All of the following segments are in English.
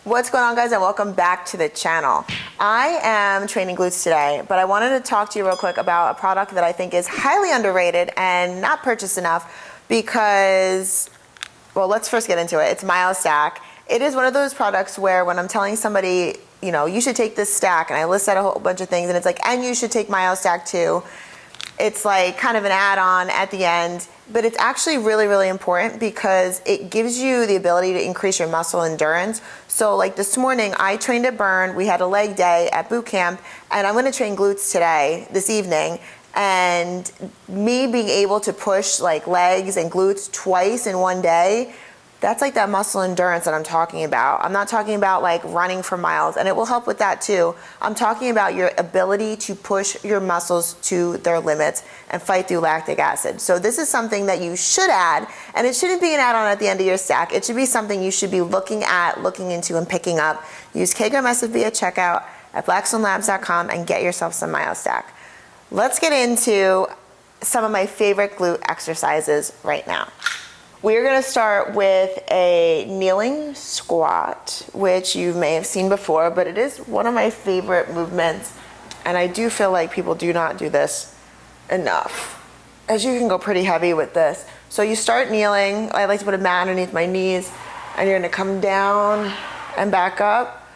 What's going on, guys, and welcome back to the channel. I am training glutes today, but I wanted to talk to you real quick about a product that I think is highly underrated and not purchased enough because, well, let's first get into it. It's MyoStack. It is one of those products where when I'm telling somebody, you know, you should take this stack, and I list out a whole bunch of things, and it's like, and you should take MyoStack too. It's like kind of an add-on at the end, but it's actually really, really important because it gives you the ability to increase your muscle endurance. So like this morning, I trained at Burn. We had a leg day at boot camp, and I'm going to train glutes today, this evening. And me being able to push like legs and glutes twice in one day, that's like that muscle endurance that I'm talking about. I'm not talking about like running for miles, and it will help with that too. I'm talking about your ability to push your muscles to their limits and fight through lactic acid. So this is something that you should add, and it shouldn't be an add-on at the end of your stack. It should be something you should be looking into, and picking up. Use KristenGraham at checkout at blackstonelabs.com and get yourself some MyoStack. Let's get into some of my favorite glute exercises right now. We're going to start with a kneeling squat, which you may have seen before, but it is one of my favorite movements, and I do feel like people do not do this enough, as you can go pretty heavy with this. So you start kneeling. I like to put a mat underneath my knees, and you're going to come down and back up,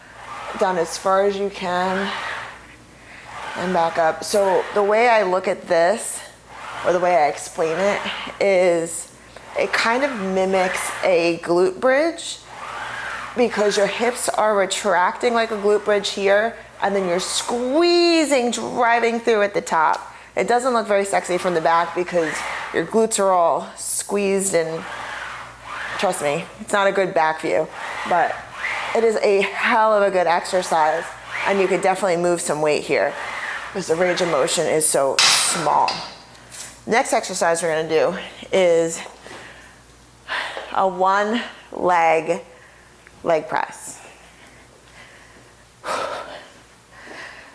down as far as you can, and back up. So the way I look at this, or the way I explain it, is it kind of mimics a glute bridge because your hips are retracting like a glute bridge here, and then you're squeezing, driving through at the top. It doesn't look very sexy from the back because your glutes are all squeezed, and trust me, it's not a good back view, but it is a hell of a good exercise, and you could definitely move some weight here because the range of motion is so small. Next exercise we're gonna do is a one leg press.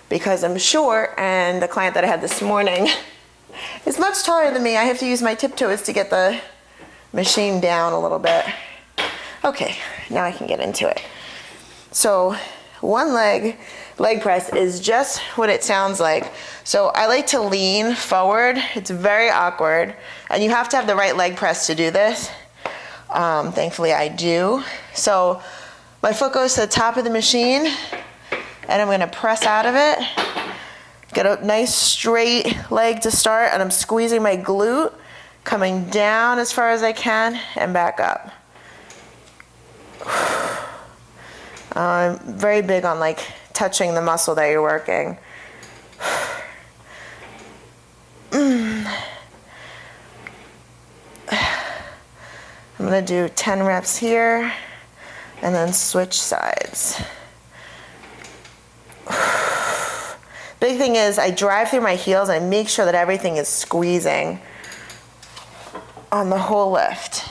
Because I'm short, and the client that I had this morning is much taller than me. I have to use my tiptoes to get the machine down a little bit. Okay, now I can get into it. So one leg press is just what it sounds like. So I like to lean forward. It's very awkward, and you have to have the right leg press to do this. Thankfully I do. So my foot goes to the top of the machine, and I'm gonna press out of it. Get a nice straight leg to start, and I'm squeezing my glute, coming down as far as I can and back up. I'm very big on like touching the muscle that you're working. I'm gonna do 10 reps here and then switch sides. Big thing is I drive through my heels and I make sure that everything is squeezing on the whole lift.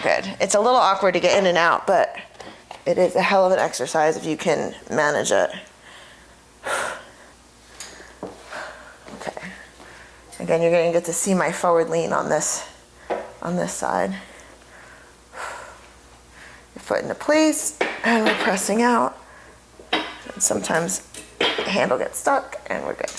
Good. It's a little awkward to get in and out, but it is a hell of an exercise if you can manage it. Okay. Again, you're gonna get to see my forward lean on this side. Your foot into place, and we're pressing out. And sometimes the handle gets stuck, and we're good.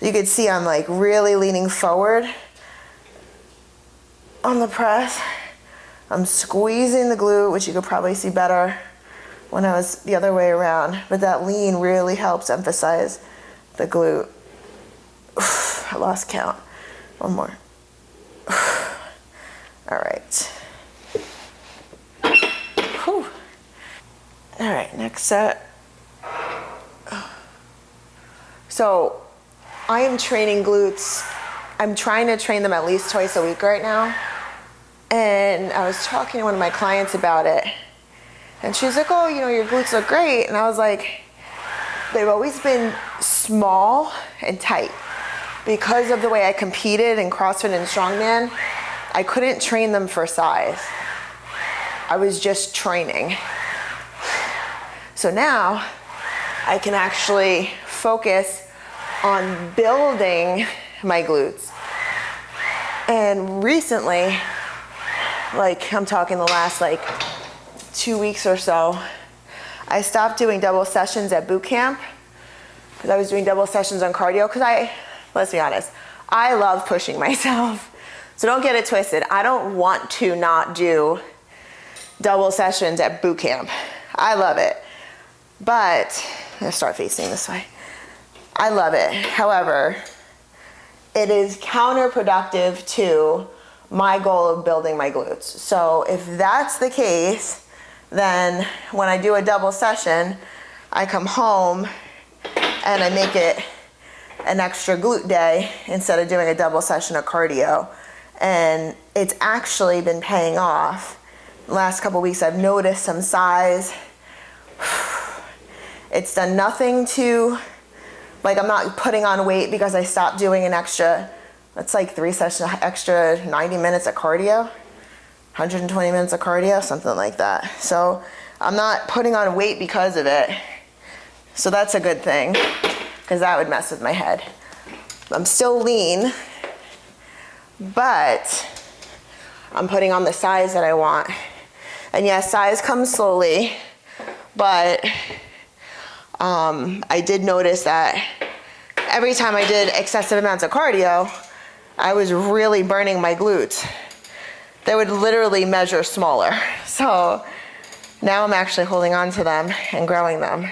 You can see I'm like really leaning forward on the press. I'm squeezing the glute, which you could probably see better when I was the other way around, but that lean really helps emphasize the glute. I lost count. One more. All right. Whew. All right, next set. So I am training glutes. I'm trying to train them at least twice a week right now. And I was talking to one of my clients about it. And she was like, oh, you know, your glutes look great. And I was like, they've always been small and tight. Because of the way I competed in CrossFit and Strongman, I couldn't train them for size. I was just training. So now I can actually focus on building my glutes And recently, like I'm talking the last like 2 weeks or so, I stopped doing double sessions at boot camp because I was doing double sessions on cardio because let's be honest, I love pushing myself. So don't get it twisted. I don't want to not do double sessions at boot camp. I love it. But, I'm gonna start facing this way. I love it. However, it is counterproductive to my goal of building my glutes. So if that's the case, then when I do a double session, I come home and I make it an extra glute day instead of doing a double session of cardio. And it's actually been paying off. The last couple weeks I've noticed some size. It's done nothing to, like I'm not putting on weight because I stopped doing an extra, that's like 3 sessions, extra 90 minutes of cardio, 120 minutes of cardio, something like that. So I'm not putting on weight because of it. So that's a good thing because that would mess with my head. I'm still lean, but I'm putting on the size that I want. And yes, size comes slowly, but I did notice that every time I did excessive amounts of cardio, I was really burning my glutes. They would literally measure smaller. So now I'm actually holding on to them and growing them.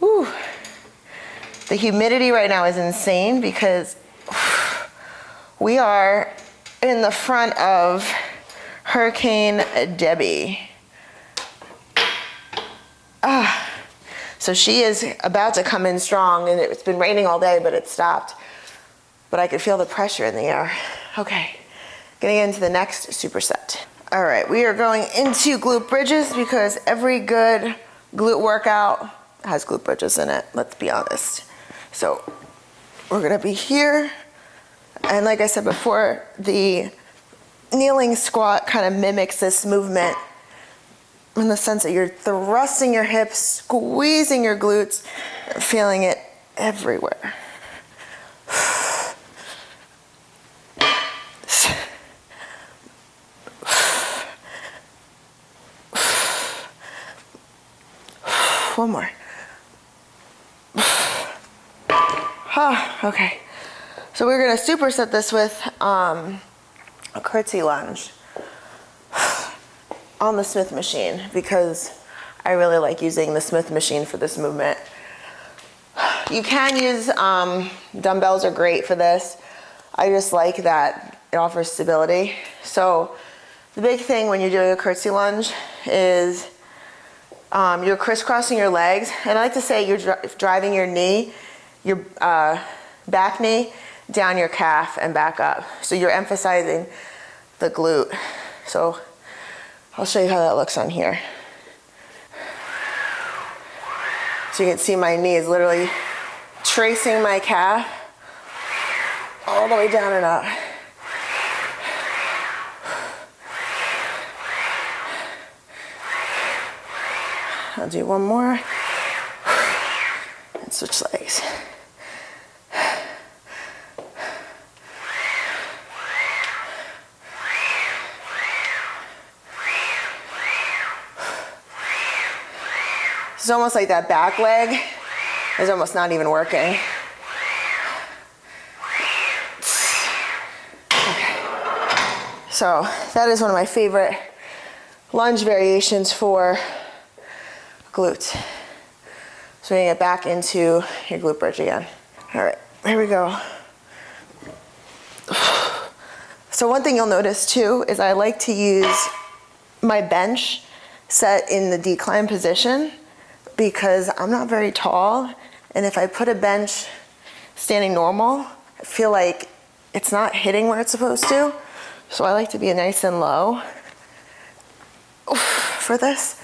Whew. The humidity right now is insane because we are in the front of Hurricane Debbie. So she is about to come in strong, and it's been raining all day, but it stopped. But I could feel the pressure in the air. Okay, getting into the next superset. All right, we are going into glute bridges because every good glute workout has glute bridges in it, let's be honest. So we're gonna be here. And like I said before, the kneeling squat kind of mimics this movement in the sense that you're thrusting your hips, squeezing your glutes, feeling it everywhere. One more. Okay. So we're gonna superset this with a curtsy lunge on the Smith machine because I really like using the Smith machine for this movement. You can use dumbbells are great for this. I just like that it offers stability. So the big thing when you're doing a curtsy lunge is you're crisscrossing your legs, and I like to say you're driving your knee, your back knee down your calf and back up. So you're emphasizing the glute. So I'll show you how that looks on here. So you can see my knee is literally tracing my calf all the way down and up. I'll do one more and switch legs. It's almost like that back leg is almost not even working. Okay. So that is one of my favorite lunge variations for glutes. So bringing it back into your glute bridge again. All right, here we go. So one thing you'll notice too is I like to use my bench set in the decline position because I'm not very tall, and if I put a bench standing normal, I feel like it's not hitting where it's supposed to. So I like to be nice and low for this.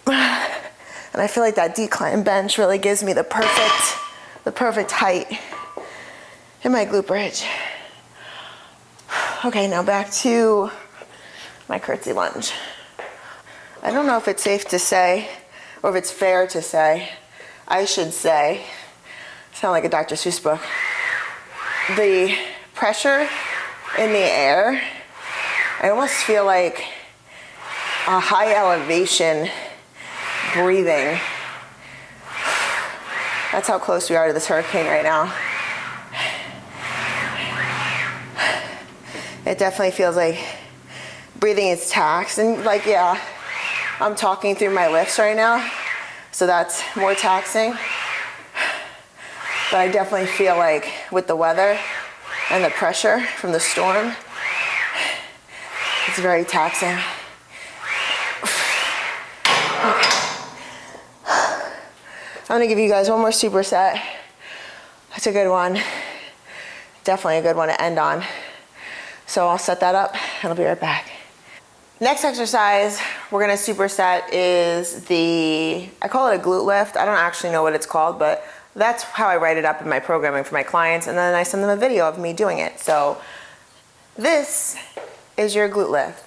And I feel like that decline bench really gives me the perfect height in my glute bridge. Okay, now back to my curtsy lunge. I don't know if it's safe to say, or if it's fair to say, I should say, Sound like a Dr. Seuss book. The pressure in the air, I almost feel like a high elevation breathing. That's how close we are to this hurricane right now. It definitely feels like breathing is taxed, and like, yeah, I'm talking through my lifts right now, so that's more taxing. But I definitely feel like with the weather and the pressure from the storm, it's very taxing. I'm gonna give you guys one more superset. That's a good one. Definitely a good one to end on. So I'll set that up and I'll be right back. Next exercise we're gonna superset is I call it a glute lift. I don't actually know what it's called, but that's how I write it up in my programming for my clients, and then I send them a video of me doing it. So this is your glute lift.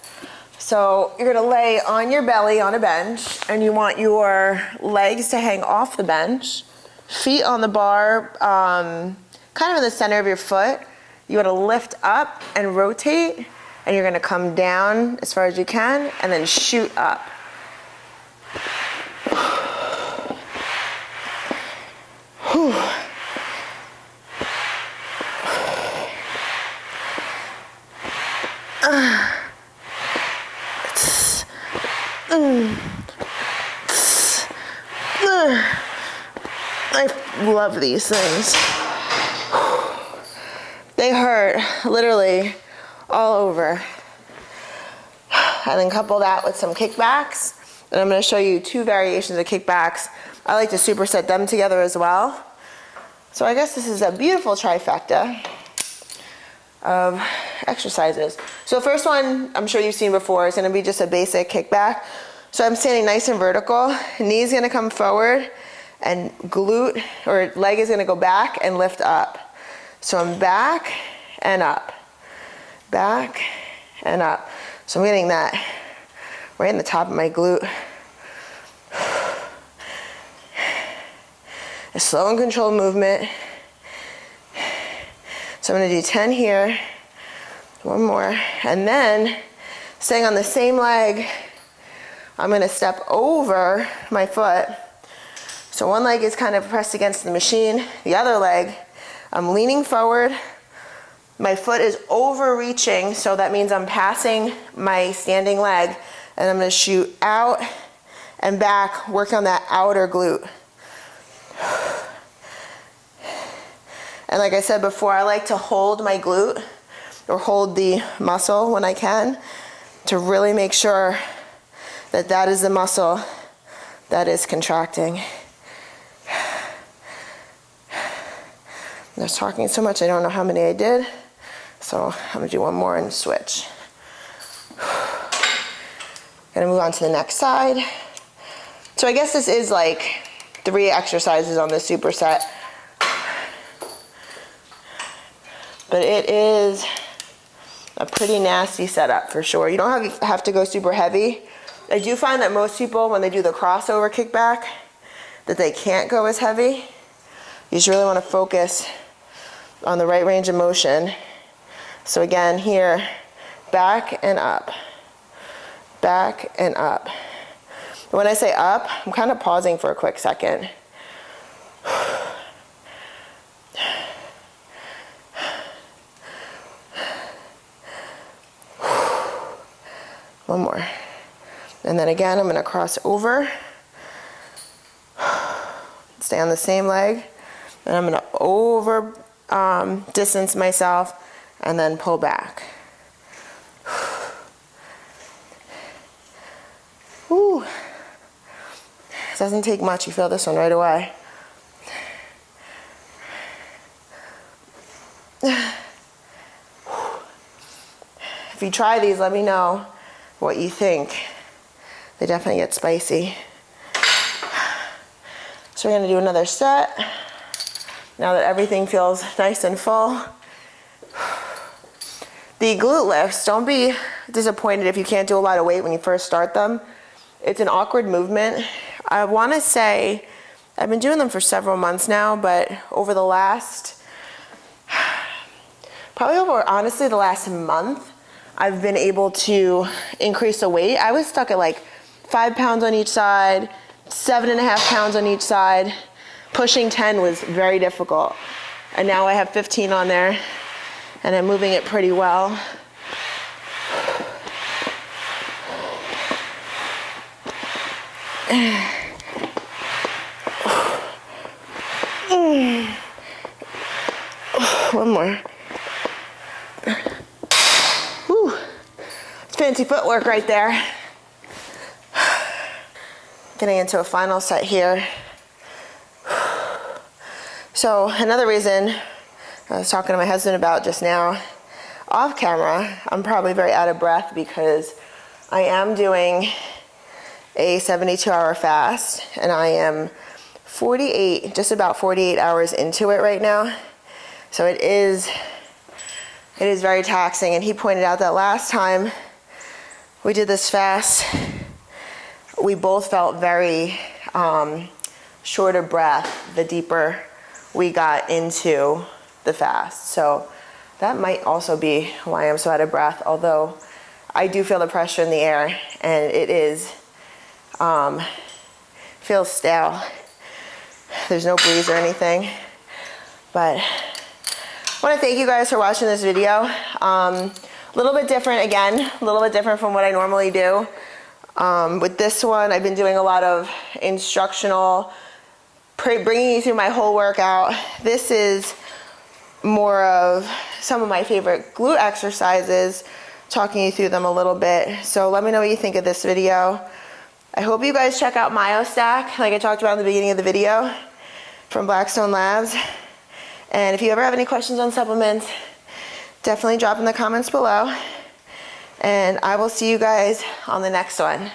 So you're gonna lay on your belly on a bench, and you want your legs to hang off the bench, feet on the bar, kind of in the center of your foot. You wanna lift up and rotate, and you're gonna come down as far as you can, and then shoot up. Whew. I love these things. They hurt literally all over. And then couple that with some kickbacks. And I'm going to show you two variations of kickbacks. I like to superset them together as well. So I guess this is a beautiful trifecta of exercises. So the first one I'm sure you've seen before is going to be just a basic kickback. So I'm standing nice and vertical, knee's going to come forward, and glute or leg is going to go back and lift up. So I'm back and up, back and up. So I'm getting that right in the top of my glute. A slow and controlled movement. So I'm going to do 10 here, one more, and then staying on the same leg, I'm going to step over my foot. So one leg is kind of pressed against the machine, the other leg, I'm leaning forward, my foot is overreaching, so that means I'm passing my standing leg, and I'm going to shoot out and back, work on that outer glute. And like I said before, I like to hold my glute or hold the muscle when I can to really make sure that that is the muscle that is contracting. I was talking so much I don't know how many I did, so I'm gonna do one more and switch. Gonna move on to the next side. So I guess this is like 3 exercises on the superset. But it is a pretty nasty setup for sure. You don't have to go super heavy. I do find that most people, when they do the crossover kickback, that they can't go as heavy. You just really want to focus on the right range of motion. So again, here, back and up, back and up. When I say up, I'm kind of pausing for a quick second. One more. And then again, I'm going to cross over, stay on the same leg, and I'm going to over distance myself and then pull back. Whew. It doesn't take much. You feel this one right away. If you try these, let me know what you think. They definitely get spicy. So we're going to do another set. Now that everything feels nice and full. The glute lifts, don't be disappointed if you can't do a lot of weight when you first start them. It's an awkward movement. I want to say I've been doing them for several months now, but over the last, probably over honestly the last month, I've been able to increase the weight. I was stuck at like 5 pounds on each side, 7.5 pounds on each side. Pushing 10 was very difficult. And now I have 15 on there, and I'm moving it pretty well. One more. Whew. It's fancy footwork right there. Getting into a final set here. So another reason I was talking to my husband about just now, off camera, I'm probably very out of breath because I am doing a 72-hour fast, and I am just about 48 hours into it right now. So it is very taxing. And he pointed out that last time we did this fast, we both felt very short of breath the deeper we got into the fast. So that might also be why I'm so out of breath, although I do feel the pressure in the air, and it is feels stale. There's no breeze or anything. But I want to thank you guys for watching this video. A little bit different again, a little bit different from what I normally do. With this one, I've been doing a lot of instructional, bringing you through my whole workout. This is more of some of my favorite glute exercises, talking you through them a little bit. So let me know what you think of this video. I hope you guys check out MyoStack, like I talked about in the beginning of the video, from Blackstone Labs. And if you ever have any questions on supplements, definitely drop in the comments below. And I will see you guys on the next one.